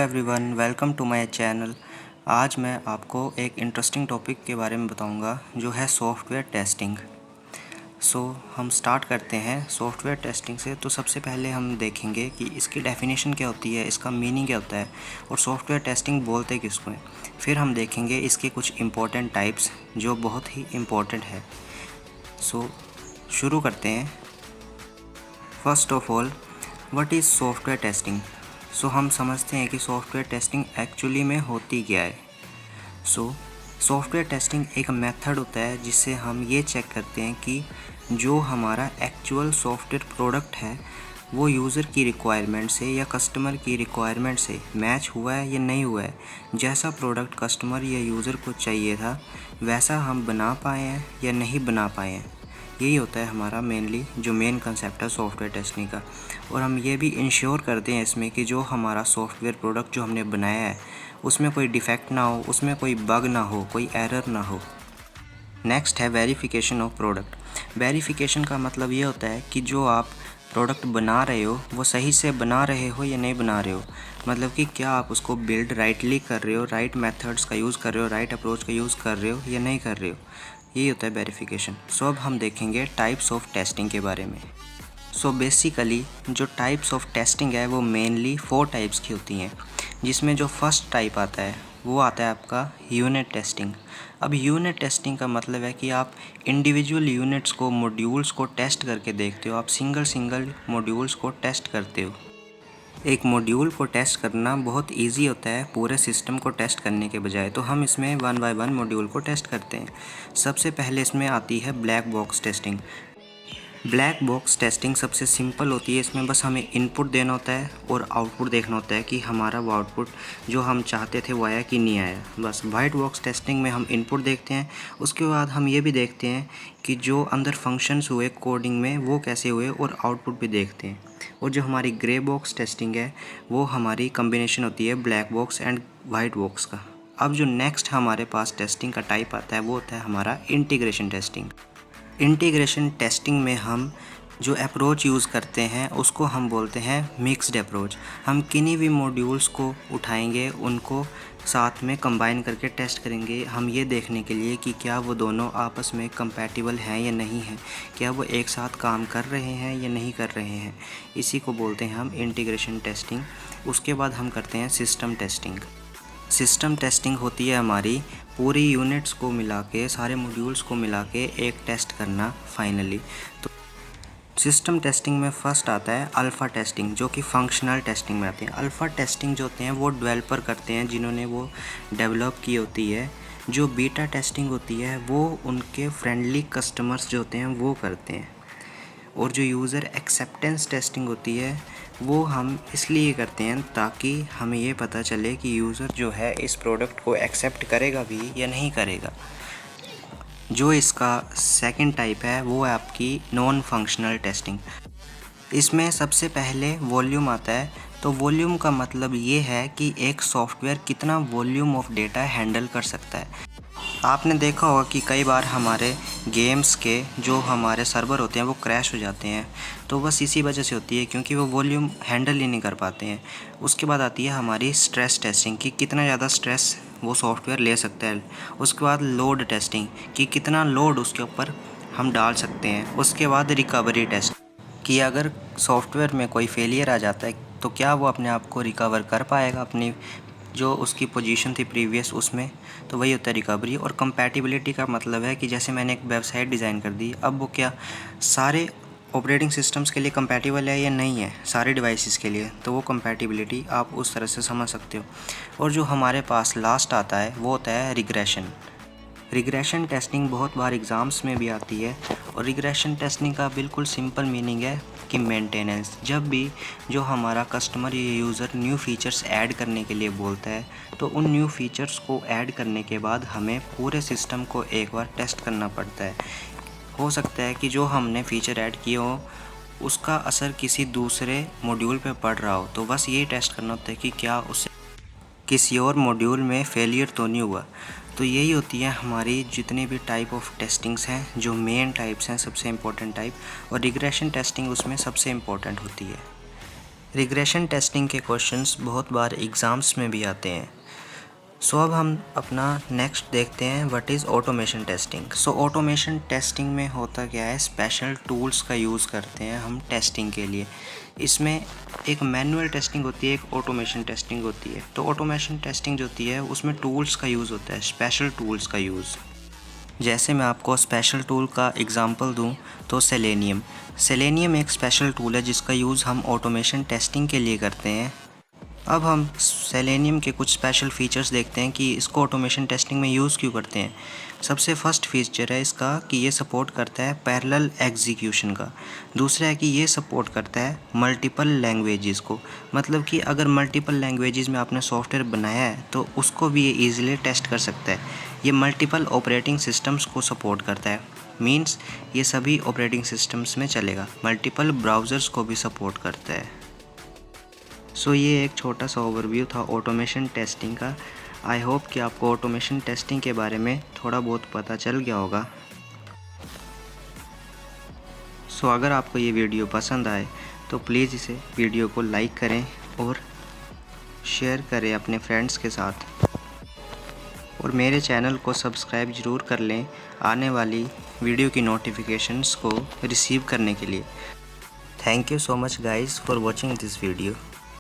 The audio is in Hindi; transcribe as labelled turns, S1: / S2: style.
S1: Everyone, welcome to my channel. आज मैं आपको एक इंटरेस्टिंग टॉपिक के बारे में बताऊंगा जो है सॉफ्टवेयर टेस्टिंग। हम स्टार्ट करते हैं सॉफ्टवेयर टेस्टिंग से। तो सबसे पहले हम देखेंगे कि इसकी डेफिनेशन क्या होती है, इसका मीनिंग क्या होता है और सॉफ्टवेयर टेस्टिंग बोलते किसको हैं। फिर हम देखेंगे इसके कुछ इम्पोर्टेंट टाइप्स जो बहुत ही इम्पोर्टेंट है। शुरू करते हैं। First of all, what is software testing. हम समझते हैं कि सॉफ्टवेयर टेस्टिंग एक्चुअली में होती क्या है। सॉफ्टवेयर टेस्टिंग एक मेथड होता है जिससे हम ये चेक करते हैं कि जो हमारा एक्चुअल सॉफ्टवेयर प्रोडक्ट है वो यूज़र की रिक्वायरमेंट से या कस्टमर की रिक्वायरमेंट से मैच हुआ है या नहीं हुआ है। जैसा प्रोडक्ट कस्टमर या यूज़र को चाहिए था वैसा हम बना पाए हैं या नहीं बना पाए हैं। यही होता है हमारा मेनली जो मेन कंसेप्ट है सॉफ्टवेयर टेस्टिंग का। और हम ये भी इंश्योर करते हैं इसमें कि जो हमारा सॉफ्टवेयर प्रोडक्ट जो हमने बनाया है उसमें कोई डिफेक्ट ना हो, उसमें कोई बग ना हो, कोई एरर ना हो। नेक्स्ट है वेरिफिकेशन ऑफ प्रोडक्ट। वेरिफिकेशन का मतलब ये होता है कि जो आप प्रोडक्ट बना रहे हो वो सही से बना रहे हो या नहीं बना रहे हो। मतलब कि क्या आप उसको बिल्ड राइटली कर रहे हो, राइट मेथड्स का यूज़ कर रहे हो, राइट अप्रोच का यूज़ कर रहे हो या नहीं कर रहे हो। यही होता है वेरिफिकेशन। अब हम देखेंगे टाइप्स ऑफ टेस्टिंग के बारे में। बेसिकली जो टाइप्स ऑफ टेस्टिंग है वो मेनली 4 टाइप्स की होती हैं, जिसमें जो फर्स्ट टाइप आता है वो आता है आपका यूनिट टेस्टिंग। अब यूनिट टेस्टिंग का मतलब है कि आप इंडिविजुअल यूनिट्स को, मॉड्यूल्स को टेस्ट करके देखते हो। आप सिंगल मॉड्यूल्स को टेस्ट करते हो। एक मॉड्यूल को टेस्ट करना बहुत इजी होता है पूरे सिस्टम को टेस्ट करने के बजाय। तो हम इसमें 1 बाय 1 मॉड्यूल को टेस्ट करते हैं। सबसे पहले इसमें आती है black box testing. Black box testing सबसे सिंपल होती है। इसमें बस हमें इनपुट देना होता है और आउटपुट देखना होता है कि हमारा वो आउटपुट जो हम चाहते थे वो आया कि नहीं आया। बस वाइट बॉक्स टेस्टिंग में हम इनपुट देखते हैं, उसके बाद हम ये भी देखते हैं कि जो अंदर फंक्शंस हुए कोडिंग में वो कैसे हुए और आउटपुट भी देखते हैं। और जो हमारी ग्रे बॉक्स टेस्टिंग है वो हमारी कम्बिनेशन होती है black box and white box का। अब जो नेक्स्ट हमारे पास टेस्टिंग का टाइप आता है वो होता है हमारा इंटीग्रेशन टेस्टिंग। इंटीग्रेशन टेस्टिंग में हम जो अप्रोच यूज़ करते हैं उसको हम बोलते हैं मिक्स्ड अप्रोच। हम किन्हीं भी मॉड्यूल्स को उठाएंगे, उनको साथ में कंबाइन करके टेस्ट करेंगे। हम ये देखने के लिए कि क्या वो दोनों आपस में कंपैटिबल हैं या नहीं हैं, क्या वो एक साथ काम कर रहे हैं या नहीं कर रहे हैं। इसी को बोलते हैं हम इंटीग्रेशन टेस्टिंग। उसके बाद हम करते हैं सिस्टम टेस्टिंग। सिस्टम टेस्टिंग होती है हमारी पूरी यूनिट्स को मिला के, सारे मॉड्यूल्स को मिला के एक टेस्ट करना फाइनली। तो सिस्टम टेस्टिंग में फर्स्ट आता है अल्फ़ा टेस्टिंग, जो कि फंक्शनल टेस्टिंग में आते हैं। अल्फ़ा टेस्टिंग जो होते हैं वो डेवलपर करते हैं, जिन्होंने वो डेवलप की होती है। जो बीटा टेस्टिंग होती है वो उनके फ्रेंडली कस्टमर्स जो होते हैं वो करते हैं। और जो यूज़र एक्सेप्टेंस टेस्टिंग होती है वो हम इसलिए करते हैं ताकि हमें ये पता चले कि यूज़र जो है इस प्रोडक्ट को एक्सेप्ट करेगा भी या नहीं करेगा। जो इसका सेकंड टाइप है वो है आपकी नॉन फंक्शनल टेस्टिंग। इसमें सबसे पहले वॉल्यूम आता है। तो वॉल्यूम का मतलब ये है कि एक सॉफ्टवेयर कितना वॉल्यूम ऑफ डेटा हैंडल कर सकता है। आपने देखा होगा कि कई बार हमारे गेम्स के जो हमारे सर्वर होते हैं वो क्रैश हो जाते हैं, तो बस इसी वजह से होती है क्योंकि वो वॉल्यूम हैंडल ही नहीं कर पाते हैं। उसके बाद आती है हमारी स्ट्रेस टेस्टिंग कि कितना ज़्यादा स्ट्रेस वो सॉफ्टवेयर ले सकता है। उसके बाद लोड टेस्टिंग कि कितना लोड उसके ऊपर हम डाल सकते हैं। उसके बाद रिकवरी टेस्ट कि अगर सॉफ्टवेयर में कोई फेलियर आ जाता है तो क्या वो अपने आप को रिकवर कर पाएगा अपनी जो उसकी पोजीशन थी प्रीवियस उसमें। तो वही होता है रिकवरी। और कंपैटिबिलिटी का मतलब है कि जैसे मैंने एक वेबसाइट डिज़ाइन कर दी, अब वो क्या सारे ऑपरेटिंग सिस्टम्स के लिए कंपैटिबल है या नहीं है, सारे डिवाइसेस के लिए। तो वो कंपैटिबिलिटी आप उस तरह से समझ सकते हो। और जो हमारे पास लास्ट आता है वो होता है रिग्रेशन। रिग्रेशन टेस्टिंग बहुत बार एग्ज़ाम्स में भी आती है। और रिग्रेशन टेस्टिंग का बिल्कुल सिंपल मीनिंग है कि मेंटेनेंस। जब भी जो हमारा कस्टमर या यूज़र न्यू फीचर्स ऐड करने के लिए बोलता है तो उन न्यू फीचर्स को ऐड करने के बाद हमें पूरे सिस्टम को एक बार टेस्ट करना पड़ता है। हो सकता है कि जो हमने फ़ीचर ऐड किए हो उसका असर किसी दूसरे मॉड्यूल पे पड़ रहा हो, तो बस यही टेस्ट करना होता है कि क्या उससे किसी और मॉड्यूल में फेलियर तो नहीं हुआ। तो यही होती है हमारी जितनी भी टाइप ऑफ टेस्टिंग्स हैं, जो मेन टाइप्स हैं, सबसे इम्पोर्टेंट टाइप। और रिग्रेशन टेस्टिंग उसमें सबसे इम्पोर्टेंट होती है। रिग्रेशन टेस्टिंग के क्वेश्चंस बहुत बार एग्ज़ाम्स में भी आते हैं। सो अब हम अपना नेक्स्ट देखते हैं what is automation testing. So automation testing में होता क्या है, स्पेशल टूल्स का यूज़ करते हैं हम टेस्टिंग के लिए। इसमें एक मैनुअल टेस्टिंग होती है, एक ऑटोमेशन टेस्टिंग होती है। तो ऑटोमेशन टेस्टिंग जो होती है उसमें टूल्स का यूज़ होता है, स्पेशल टूल्स का यूज़। जैसे मैं आपको स्पेशल टूल का एग्ज़ाम्पल दूं तो सेलेनियम एक स्पेशल टूल है जिसका यूज़ हम ऑटोमेशन टेस्टिंग के लिए करते हैं। अब हम सेलेनियम के कुछ स्पेशल फीचर्स देखते हैं कि इसको ऑटोमेशन टेस्टिंग में यूज़ क्यों करते हैं। सबसे फर्स्ट फीचर है इसका कि ये सपोर्ट करता है पैरेलल एग्जीक्यूशन का। दूसरा है कि ये सपोर्ट करता है मल्टीपल लैंग्वेजेस को, मतलब कि अगर मल्टीपल लैंग्वेजेस में आपने सॉफ्टवेयर बनाया है तो उसको भी ये ईज़िली टेस्ट कर सकता है। ये मल्टीपल ऑपरेटिंग सिस्टम्स को सपोर्ट करता है, मीन्स ये सभी ऑपरेटिंग सिस्टम्स में चलेगा। मल्टीपल ब्राउज़र्स को भी सपोर्ट करता है। सो ये एक छोटा सा ओवरव्यू था ऑटोमेशन टेस्टिंग का। आई होप कि आपको ऑटोमेशन टेस्टिंग के बारे में थोड़ा बहुत पता चल गया होगा। सो अगर आपको ये वीडियो पसंद आए तो प्लीज़ इसे वीडियो को लाइक करें और शेयर करें अपने फ्रेंड्स के साथ, और मेरे चैनल को सब्सक्राइब ज़रूर कर लें आने वाली वीडियो की नोटिफिकेशंस को रिसीव करने के लिए। Thank you so much guys for watching this video.